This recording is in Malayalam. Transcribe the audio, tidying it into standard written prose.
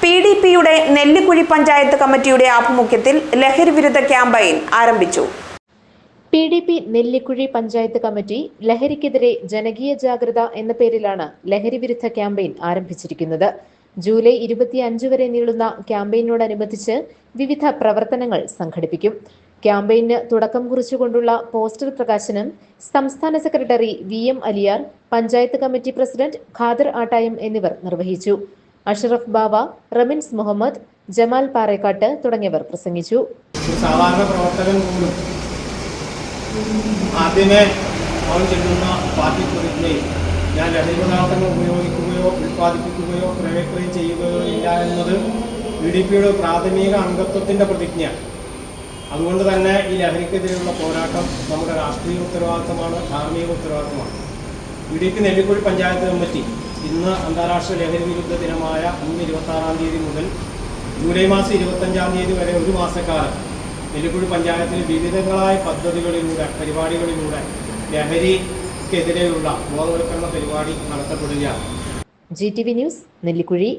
PDPയുടെ നെല്ലിക്കുഴി പഞ്ചായത്ത് കമ്മിറ്റിയുടെ ആഭിമുഖ്യത്തിൽ ലഹരി വിരുദ്ധ ക്യാമ്പയിൻ ആരംഭിച്ചു. PDP നെല്ലിക്കുഴി പഞ്ചായത്ത് കമ്മിറ്റി ലഹരിക്കെതിരെ ജനകീയ ജാഗ്രത എന്ന പേരിലാണ് ലഹരി വിരുദ്ധ ക്യാമ്പയിൻ ആരംഭിച്ചിരിക്കുന്നത്. ജൂലൈ 25 വരെ നീളുന്ന ക്യാമ്പയിനോടനുബന്ധിച്ച് വിവിധ പ്രവർത്തനങ്ങൾ സംഘടിപ്പിക്കും. ക്യാമ്പയിന് തുടക്കം കുറിച്ചുകൊണ്ടുള്ള പോസ്റ്റർ പ്രകാശനം സംസ്ഥാന secretary VM Aliyar, panchayat committee president Khader Attayam എന്നിവർ നിർവഹിച്ചു. അഷ്റഫ് ബാവ, റമിൻസ് മുഹമ്മദ്, ജമാൽ പാറേക്കാട്ട് തുടങ്ങിയവർ പ്രസംഗിച്ചു. സാധാരണ പ്രവർത്തകൻ പോലും ആദ്യമേ അവൻ ചെല്ലുന്ന പാർട്ടി പ്രതിജ്ഞയിൽ ഞാൻ ലഹരി പദാർത്ഥങ്ങൾ ഉപയോഗിക്കുകയോ ഉൽപ്പാദിപ്പിക്കുകയോ പ്രയോഗിക്കുകയോ ചെയ്യുകയോ ഇല്ല എന്നത് PDPയുടെ പ്രാഥമിക അംഗത്വത്തിൻ്റെ പ്രതിജ്ഞ. അതുകൊണ്ട് തന്നെ ഈ ലഹരിക്കെതിരെയുള്ള പോരാട്ടം നമ്മുടെ രാഷ്ട്രീയ ഉത്തരവാദിത്തമാണ്, ധാർമ്മിക ഉത്തരവാദിത്തമാണ്. PDP നെല്ലിക്കുഴി പഞ്ചായത്ത് കമ്മിറ്റി ഇന്ന് അന്താരാഷ്ട്ര ലഹരി വിരുദ്ധ ദിനമായ 26 മുതൽ ജൂലൈ മാസം 25 വരെ ഒരു മാസക്കാലം നെല്ലിക്കുഴി പഞ്ചായത്തിൽ വിവിധങ്ങളായ പരിപാടികളിലൂടെ ലഹരിക്കെതിരെയുള്ള ബോധവൽക്കരണ പരിപാടി നടത്തപ്പെടുകയാണ്. GTV news, Nellikuzhi.